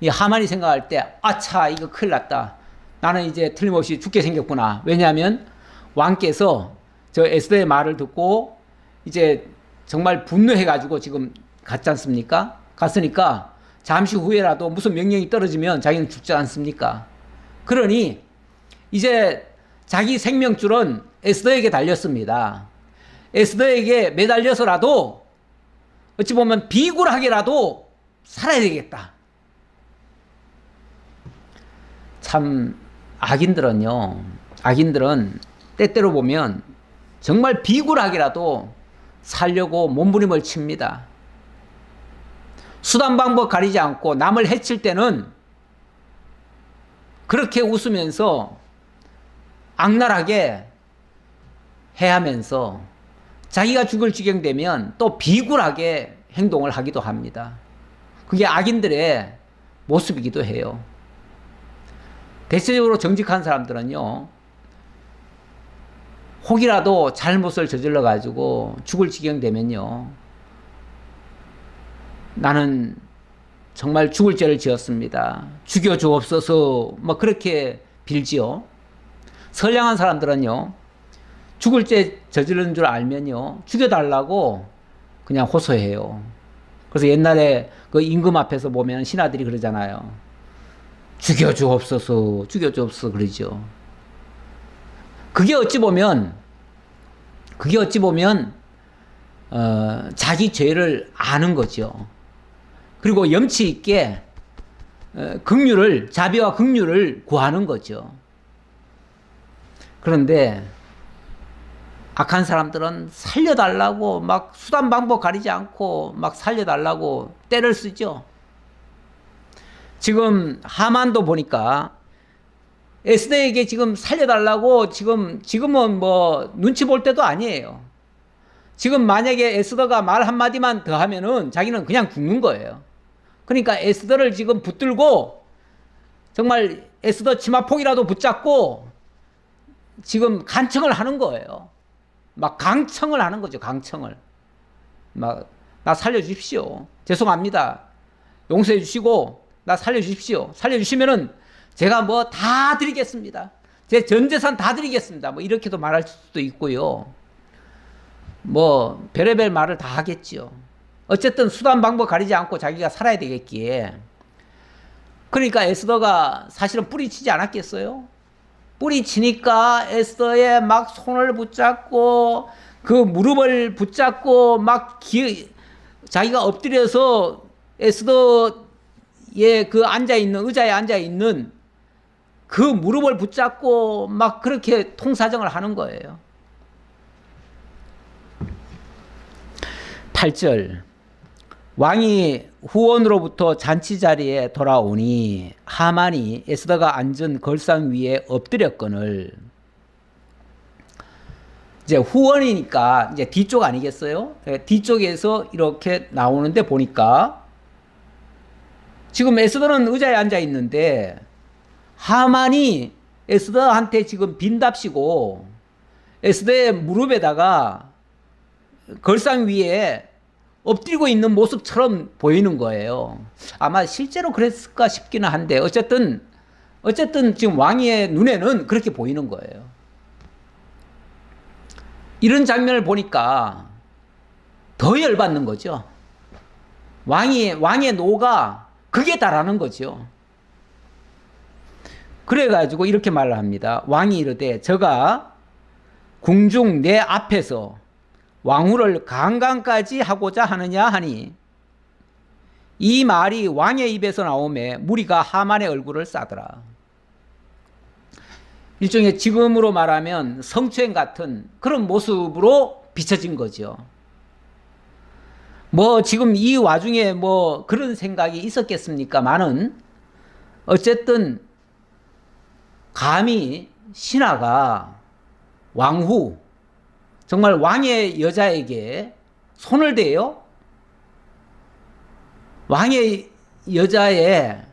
이 하만이 생각할 때 아차 이거 큰일 났다. 나는 이제 틀림없이 죽게 생겼구나. 왜냐하면 왕께서 저 에스더의 말을 듣고 이제 정말 분노해가지고 지금 갔지 않습니까? 갔으니까 잠시 후에라도 무슨 명령이 떨어지면 자기는 죽지 않습니까? 그러니 이제 자기 생명줄은 에스더에게 달렸습니다. 에스더에게 매달려서라도 어찌 보면 비굴하게라도 살아야 되겠다. 참 악인들은 때때로 보면 정말 비굴하게라도 살려고 몸부림을 칩니다. 수단 방법 가리지 않고 남을 해칠 때는 그렇게 웃으면서 악랄하게 해하면서 자기가 죽을 지경 되면 또 비굴하게 행동을 하기도 합니다. 그게 악인들의 모습이기도 해요. 대체적으로 정직한 사람들은요, 혹이라도 잘못을 저질러 가지고 죽을 지경 되면요, 나는 정말 죽을 죄를 지었습니다. 죽여주옵소서, 뭐 그렇게 빌지요. 선량한 사람들은요, 죽을 죄 저지른 줄 알면요, 죽여달라고 그냥 호소해요. 그래서 옛날에 그 임금 앞에서 보면 신하들이 그러잖아요. 죽여주옵소서, 죽여주옵소서 그러죠. 그게 어찌 보면 자기 죄를 아는 거죠. 그리고 염치 있게 자비와 긍휼을 구하는 거죠. 그런데 악한 사람들은 살려달라고 막 수단 방법 가리지 않고 막 살려달라고 떼를 쓰죠. 지금 하만도 보니까 에스더에게 지금 살려달라고 지금은 뭐 눈치 볼 때도 아니에요. 지금 만약에 에스더가 말 한마디만 더 하면은 자기는 그냥 죽는 거예요. 그러니까 에스더를 지금 붙들고 정말 에스더 치마폭이라도 붙잡고 지금 간청을 하는 거예요. 막 강청을 하는 거죠. 강청을. 막 나 살려주십시오. 죄송합니다. 용서해 주시고 나 살려주십시오. 살려주시면은 제가 뭐 다 드리겠습니다. 제 전 재산 다 드리겠습니다. 뭐 이렇게도 말할 수도 있고요. 뭐 별의별 말을 다 하겠죠. 어쨌든 수단 방법 가리지 않고 자기가 살아야 되겠기에. 그러니까 에스더가 사실은 뿌리치지 않았겠어요? 뿌리치니까 에스더의 막 손을 붙잡고 그 무릎을 붙잡고 막 자기가 엎드려서 에스더의 그 의자에 앉아있는 그 무릎을 붙잡고 막 그렇게 통사정을 하는 거예요. 8절 왕이 후원으로부터 잔치 자리에 돌아오니 하만이 에스더가 앉은 걸상 위에 엎드렸거늘. 이제 후원이니까 이제 뒤쪽 아니겠어요? 뒤쪽에서 이렇게 나오는데 보니까 지금 에스더는 의자에 앉아 있는데 하만이 에스더한테 지금 빈답시고 에스더의 무릎에다가 걸상 위에 엎드리고 있는 모습처럼 보이는 거예요. 아마 실제로 그랬을까 싶기는 한데 어쨌든 지금 왕의 눈에는 그렇게 보이는 거예요. 이런 장면을 보니까 더 열받는 거죠. 왕의 노가 극에 달하는 거죠. 그래가지고 이렇게 말을 합니다. 왕이 이르되 저가 궁중 내 앞에서 왕후를 강간까지 하고자 하느냐 하니 이 말이 왕의 입에서 나오매 무리가 하만의 얼굴을 싸더라. 일종의 지금으로 말하면 성추행 같은 그런 모습으로 비춰진 거죠. 뭐 지금 이 와중에 뭐 그런 생각이 있었겠습니까마는 어쨌든 감히 신하가 왕후, 정말 왕의 여자에게 손을 대요? 왕의 여자의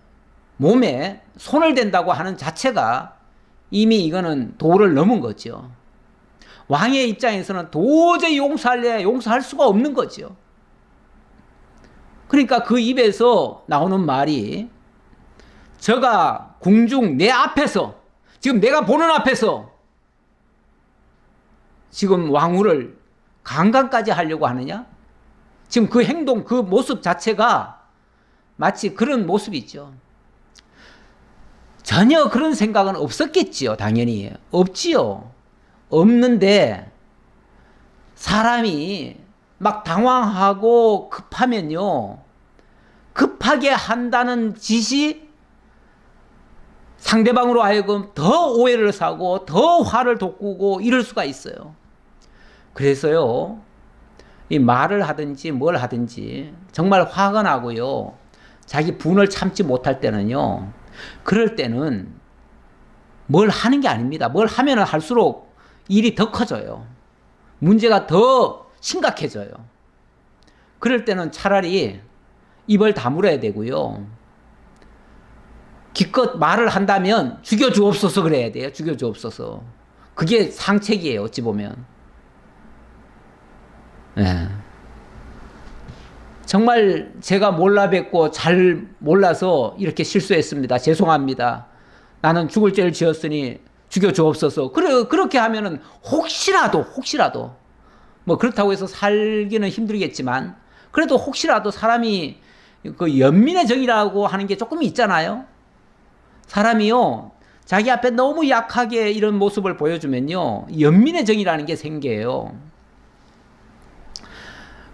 몸에 손을 댄다고 하는 자체가 이미 이거는 도를 넘은 거죠. 왕의 입장에서는 도저히 용서할 수가 없는 거죠. 그러니까 그 입에서 나오는 말이 저가 궁중 내 앞에서, 지금 내가 보는 앞에서 지금 왕후를 강간까지 하려고 하느냐? 지금 그 행동, 그 모습 자체가 마치 그런 모습이죠. 전혀 그런 생각은 없었겠지요. 당연히 없지요. 없는데 사람이 막 당황하고 급하면요, 급하게 한다는 짓이 상대방으로 하여금 더 오해를 사고 더 화를 돋구고 이럴 수가 있어요. 그래서요, 이 말을 하든지 뭘 하든지 정말 화가 나고요, 자기 분을 참지 못할 때는요, 그럴 때는 뭘 하는 게 아닙니다. 뭘 하면 할수록 일이 더 커져요. 문제가 더 심각해져요. 그럴 때는 차라리 입을 다물어야 되고요, 기껏 말을 한다면 죽여주옵소서 그래야 돼요. 죽여주옵소서. 그게 상책이에요. 어찌 보면. 네. 정말 제가 몰라 뵙고 잘 몰라서 이렇게 실수했습니다. 죄송합니다. 나는 죽을 죄를 지었으니 죽여주옵소서. 그렇게 하면은 혹시라도 뭐 그렇다고 해서 살기는 힘들겠지만 그래도 혹시라도 사람이 그 연민의 정이라고 하는 게 조금 있잖아요. 사람이요, 자기 앞에 너무 약하게 이런 모습을 보여주면요, 연민의 정이라는 게 생겨요.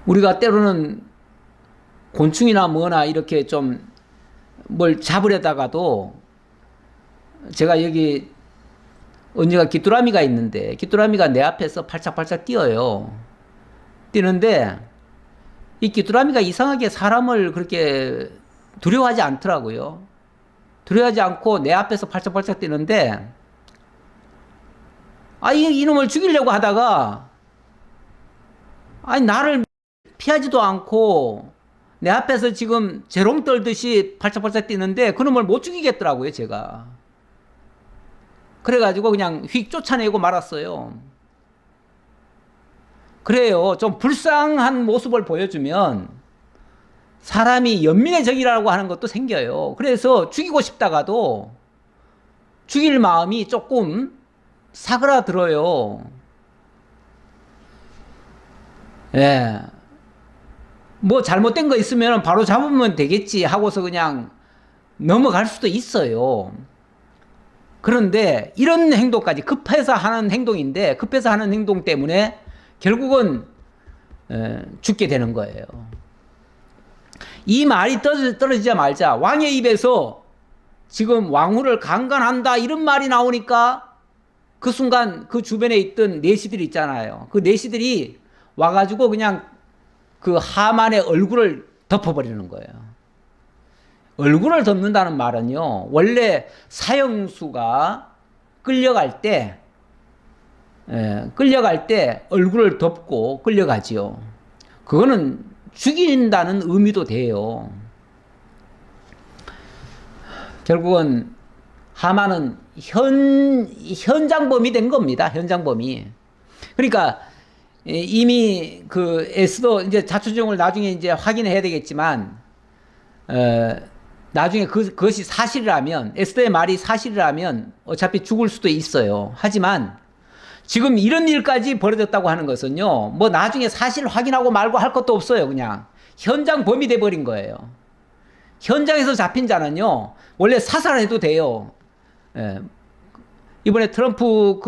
우리가 때로는 곤충이나 뭐나 이렇게 좀 뭘 잡으려다가도, 제가 여기 언니가 귀뚜라미가 있는데 귀뚜라미가 내 앞에서 팔짝팔짝 뛰어요. 뛰는데 이 귀뚜라미가 이상하게 사람을 그렇게 두려워하지 않더라고요. 두려워하지 않고 내 앞에서 팔짝팔짝 뛰는데, 이놈을 죽이려고 하다가 나를 피하지도 않고 내 앞에서 지금 재롱 떨듯이 팔짝팔짝 뛰는데 그놈을 못 죽이겠더라고요, 제가. 그래가지고 그냥 휙 쫓아내고 말았어요. 그래요. 좀 불쌍한 모습을 보여주면 사람이 연민의 정이라고 하는 것도 생겨요. 그래서 죽이고 싶다가도 죽일 마음이 조금 사그라들어요. 예. 뭐 잘못된 거 있으면 바로 잡으면 되겠지 하고서 그냥 넘어갈 수도 있어요. 그런데 이런 행동까지, 급해서 하는 행동인데 급해서 하는 행동 때문에 결국은 죽게 되는 거예요. 이 말이 떨어지자마자 왕의 입에서 지금 왕후를 강간한다 이런 말이 나오니까 그 순간 그 주변에 있던 내시들 있잖아요. 그 내시들이 와가지고 그냥 그 하만의 얼굴을 덮어버리는 거예요. 얼굴을 덮는다는 말은요, 원래 사형수가 끌려갈 때 얼굴을 덮고 끌려가지요. 그거는 죽인다는 의미도 돼요. 결국은 하만은 현장범이 된 겁니다. 현장범이. 그러니까 이미 그 에스더 이제 자초지종을 나중에 이제 확인해야 되겠지만, 나중에 그것이 사실이라면, 에스더의 말이 사실이라면 어차피 죽을 수도 있어요. 하지만 지금 이런 일까지 벌어졌다고 하는 것은요, 뭐 나중에 사실 확인하고 말고 할 것도 없어요. 그냥 현장 범이 돼버린 거예요. 현장에서 잡힌 자는요, 원래 사살해도 돼요. 이번에 트럼프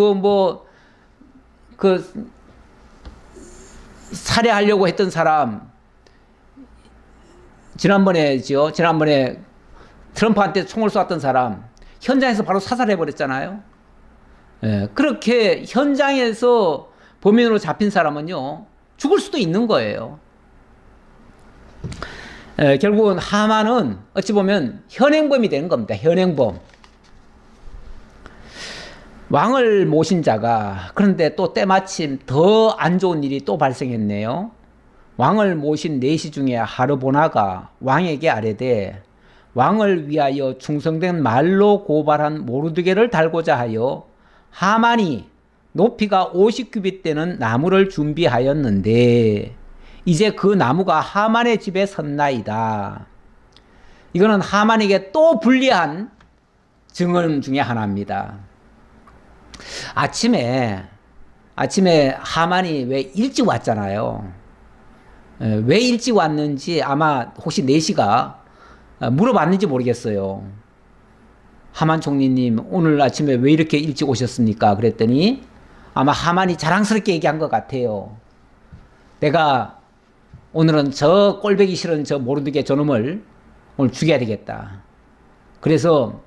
그 살해하려고 했던 사람, 지난번에 트럼프한테 총을 쏘았던 사람, 현장에서 바로 사살해버렸잖아요. 예, 그렇게 현장에서 범인으로 잡힌 사람은요, 죽을 수도 있는 거예요. 예, 결국은 하만은 어찌 보면 현행범이 되는 겁니다. 현행범. 왕을 모신 자가, 그런데 또 때마침 더 안 좋은 일이 또 발생했네요. 왕을 모신 내시 중에 하르보나가 왕에게 아뢰되 왕을 위하여 충성된 말로 고발한 모르드게를 달고자 하여 하만이 높이가 50규빗 되는 나무를 준비하였는데 이제 그 나무가 하만의 집에 섰나이다. 이거는 하만에게 또 불리한 증언 중에 하나입니다. 아침에 하만이 왜 일찍 왔잖아요. 왜 일찍 왔는지 아마 혹시 내시가 물어봤는지 모르겠어요. 하만 총리님, 오늘 아침에 왜 이렇게 일찍 오셨습니까? 그랬더니 아마 하만이 자랑스럽게 얘기한 것 같아요. 내가 오늘은 저 꼴보기 싫은 저 모르드게 저놈을 오늘 죽여야 되겠다. 그래서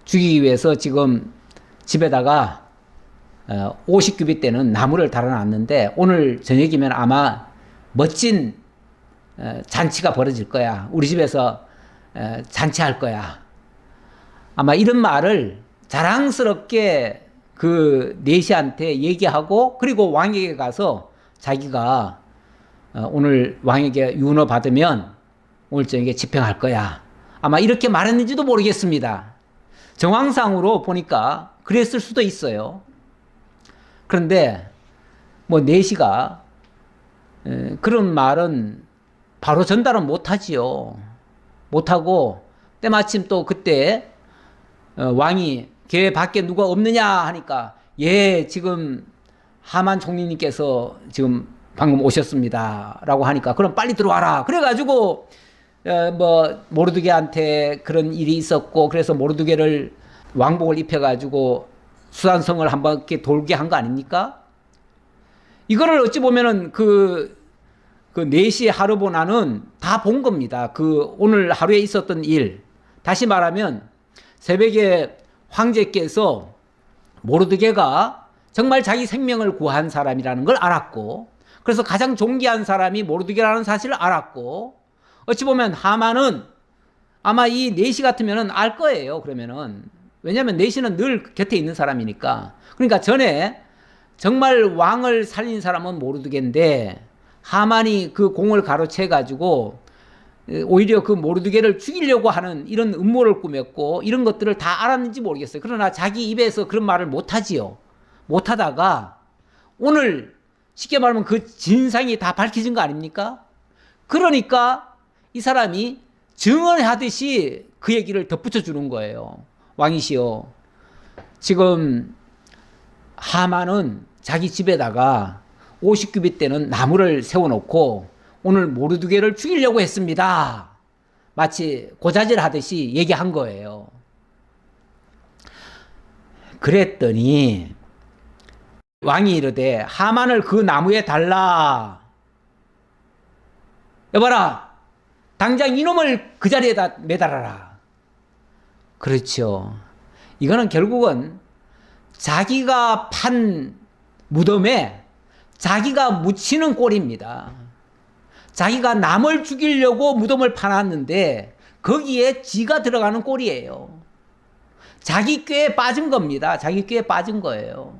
죽이기 위해서 지금 집에다가 50규빗 되는 나무를 달아놨는데 오늘 저녁이면 아마 멋진 잔치가 벌어질 거야. 우리 집에서 잔치할 거야. 아마 이런 말을 자랑스럽게 그 내시한테 얘기하고 그리고 왕에게 가서 자기가 오늘 왕에게 유언을 받으면 오늘 저녁에 집행할 거야. 아마 이렇게 말했는지도 모르겠습니다. 정황상으로 보니까 그랬을 수도 있어요. 그런데 뭐 내시가 그런 말은 바로 전달은 못하지요. 못하고 때마침 또 그때 왕이 걔 밖에 누가 없느냐 하니까 예, 지금 하만 총리님께서 지금 방금 오셨습니다 라고 하니까 그럼 빨리 들어와라. 그래가지고 뭐 모르드게한테 그런 일이 있었고 그래서 모르드게를 왕복을 입혀가지고 수산성을 한 바퀴 돌게 한 거 아닙니까? 이거를 어찌 보면은 그 내시 하르보나는 다 본 겁니다. 그 오늘 하루에 있었던 일. 다시 말하면 새벽에 황제께서 모르드게가 정말 자기 생명을 구한 사람이라는 걸 알았고 그래서 가장 존귀한 사람이 모르드게라는 사실을 알았고 어찌 보면 하만은 아마 이 내시 같으면은 알 거예요. 그러면은 왜냐하면 내시는 늘 곁에 있는 사람이니까. 그러니까 전에 정말 왕을 살린 사람은 모르드게인데 하만이 그 공을 가로채 가지고 오히려 그 모르드게를 죽이려고 하는 이런 음모를 꾸몄고 이런 것들을 다 알았는지 모르겠어요. 그러나 자기 입에서 그런 말을 못하지요. 못하다가 오늘 쉽게 말하면 그 진상이 다 밝혀진 거 아닙니까? 그러니까 이 사람이 증언하듯이 그 얘기를 덧붙여 주는 거예요. 왕이시여, 지금 하만은 자기 집에다가 50규빗 되는 나무를 세워놓고 오늘 모르드게를 죽이려고 했습니다. 마치 고자질 하듯이 얘기한 거예요. 그랬더니 왕이 이르되 하만을 그 나무에 달라. 여봐라, 당장 이놈을 그 자리에다 매달아라. 그렇죠. 이거는 결국은 자기가 판 무덤에 자기가 묻히는 꼴입니다. 자기가 남을 죽이려고 무덤을 파놨는데 거기에 지가 들어가는 꼴이에요. 자기 꾀에 빠진 겁니다. 자기 꾀에 빠진 거예요.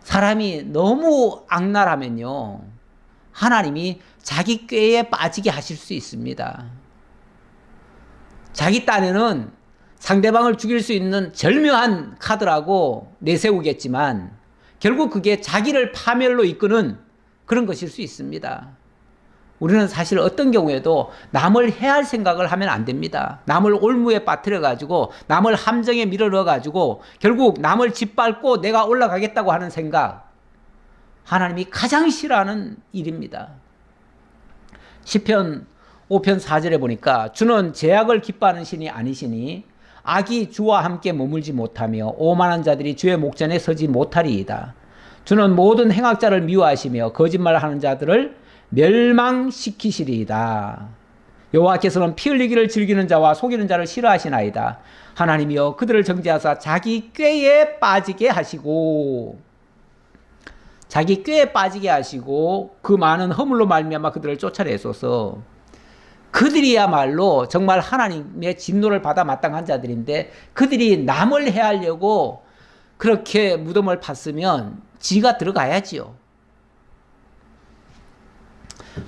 사람이 너무 악랄하면요, 하나님이 자기 꾀에 빠지게 하실 수 있습니다. 자기 딴에는 상대방을 죽일 수 있는 절묘한 카드라고 내세우겠지만 결국 그게 자기를 파멸로 이끄는 그런 것일 수 있습니다. 우리는 사실 어떤 경우에도 남을 해할 생각을 하면 안 됩니다. 남을 올무에 빠뜨려가지고 남을 함정에 밀어넣어가지고 결국 남을 짓밟고 내가 올라가겠다고 하는 생각, 하나님이 가장 싫어하는 일입니다. 시편 5편 4절에 보니까 주는 죄악을 기뻐하는 신이 아니시니 악이 주와 함께 머물지 못하며 오만한 자들이 주의 목전에 서지 못하리이다. 주는 모든 행악자를 미워하시며 거짓말하는 자들을 멸망시키시리이다. 여호와께서는 피 흘리기를 즐기는 자와 속이는 자를 싫어하시나이다. 하나님이여 그들을 정죄하사 자기 꾀에 빠지게 하시고 그 많은 허물로 말미암아 그들을 쫓아내소서. 그들이야말로 정말 하나님의 진노를 받아 마땅한 자들인데 그들이 남을 해하려고 그렇게 무덤을 팠으면 지가 들어가야지요.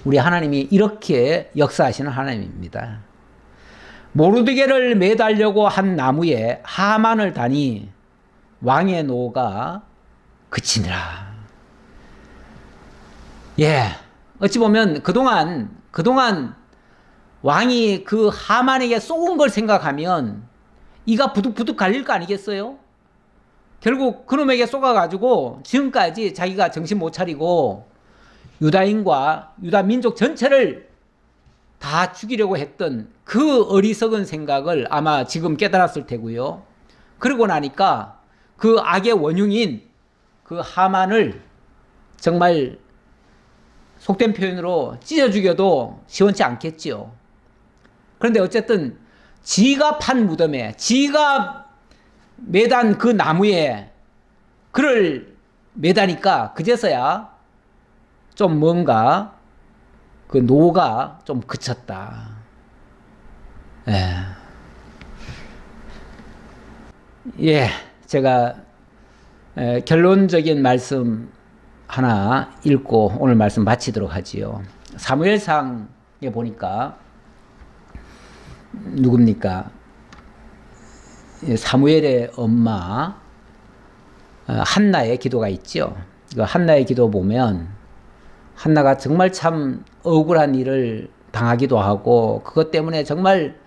우리 하나님이 이렇게 역사하시는 하나님입니다. 모르드게를 매달려고 한 나무에 하만을 다니 왕의 노가 그치니라. 예, 어찌 보면 그동안 왕이 그 하만에게 쏘은 걸 생각하면 이가 부득부득 갈릴 거 아니겠어요? 결국 그놈에게 쏘가가지고 지금까지 자기가 정신 못 차리고 유다인과 유다 민족 전체를 다 죽이려고 했던 그 어리석은 생각을 아마 지금 깨달았을 테고요. 그러고 나니까 그 악의 원흉인 그 하만을 정말 속된 표현으로 찢어 죽여도 시원치 않겠지요. 그런데 어쨌든 지가 판 무덤에, 지가 매단 그 나무에 그를 매다니까 그제서야 좀 뭔가 그 노가 좀 그쳤다. 예, 제가 결론적인 말씀 하나 읽고 오늘 말씀 마치도록 하지요. 사무엘상에 보니까 누굽니까? 사무엘의 엄마 한나의 기도가 있죠. 그 한나의 기도 보면 한나가 정말 참 억울한 일을 당하기도 하고 그것 때문에 정말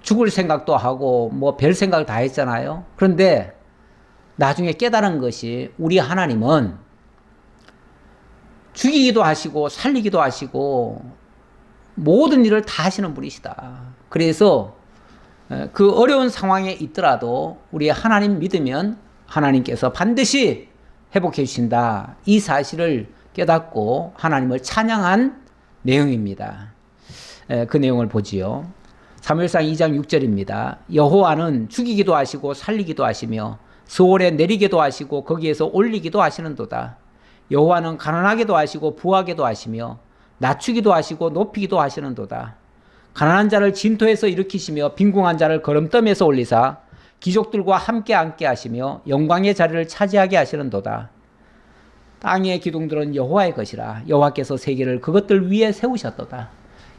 죽을 생각도 하고 뭐 별 생각을 다 했잖아요. 그런데 나중에 깨달은 것이 우리 하나님은 죽이기도 하시고 살리기도 하시고 모든 일을 다 하시는 분이시다. 그래서 그 어려운 상황에 있더라도 우리 하나님 믿으면 하나님께서 반드시 회복해 주신다. 이 사실을 깨닫고 하나님을 찬양한 내용입니다. 그 내용을 보지요. 사무엘상 2장 6절입니다. 여호와는 죽이기도 하시고 살리기도 하시며 스올에 내리기도 하시고 거기에서 올리기도 하시는도다. 여호와는 가난하게도 하시고 부하게도 하시며 낮추기도 하시고 높이기도 하시는도다. 가난한 자를 진토에서 일으키시며 빈궁한 자를 거름덤에서 올리사 귀족들과 함께 앉게 하시며 영광의 자리를 차지하게 하시는도다. 땅의 기둥들은 여호와의 것이라. 여호와께서 세계를 그것들 위에 세우셨도다.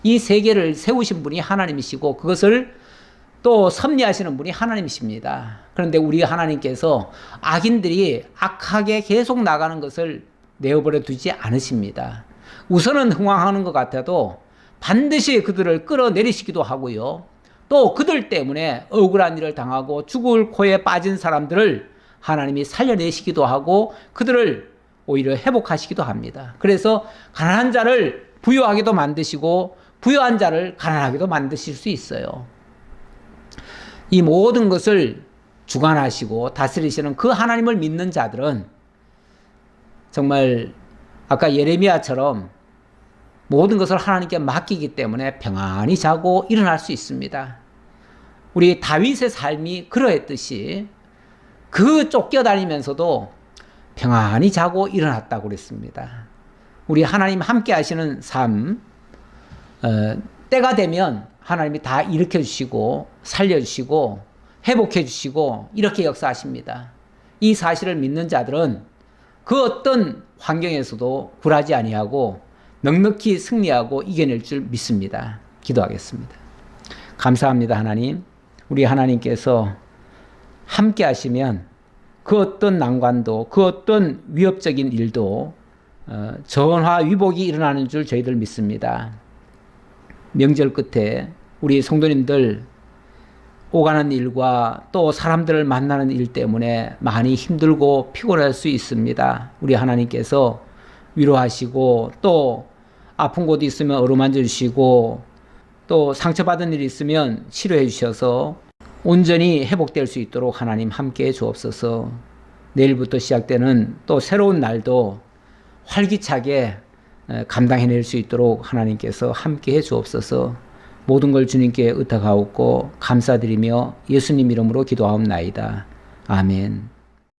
이 세계를 세우신 분이 하나님이시고 그것을 또 섭리하시는 분이 하나님이십니다. 그런데 우리 하나님께서 악인들이 악하게 계속 나가는 것을 내어버려 두지 않으십니다. 우선은 흥황하는 것 같아도 반드시 그들을 끌어내리시기도 하고요. 또 그들 때문에 억울한 일을 당하고 죽을 코에 빠진 사람들을 하나님이 살려내시기도 하고 그들을 오히려 회복하시기도 합니다. 그래서 가난한 자를 부유하게도 만드시고 부유한 자를 가난하게도 만드실 수 있어요. 이 모든 것을 주관하시고 다스리시는 그 하나님을 믿는 자들은 정말 아까 예레미야처럼 모든 것을 하나님께 맡기기 때문에 평안히 자고 일어날 수 있습니다. 우리 다윗의 삶이 그러했듯이 그 쫓겨다니면서도 평안히 자고 일어났다고 그랬습니다. 우리 하나님 함께 하시는 삶, 때가 되면 하나님이 다 일으켜 주시고 살려주시고 회복해 주시고 이렇게 역사하십니다. 이 사실을 믿는 자들은 그 어떤 환경에서도 굴하지 아니하고 넉넉히 승리하고 이겨낼 줄 믿습니다. 기도하겠습니다. 감사합니다. 하나님. 우리 하나님께서 함께 하시면 그 어떤 난관도 그 어떤 위협적인 일도 전화위복이 일어나는 줄 저희들 믿습니다. 명절 끝에 우리 성도님들 오가는 일과 또 사람들을 만나는 일 때문에 많이 힘들고 피곤할 수 있습니다. 우리 하나님께서 위로하시고 또 아픈 곳이 있으면 어루만져 주시고 또 상처받은 일이 있으면 치료해 주셔서 온전히 회복될 수 있도록 하나님 함께해 주옵소서. 내일부터 시작되는 또 새로운 날도 활기차게 감당해낼 수 있도록 하나님께서 함께 해 주옵소서. 모든 걸 주님께 의탁하옵고 감사드리며 예수님 이름으로 기도하옵나이다. 아멘.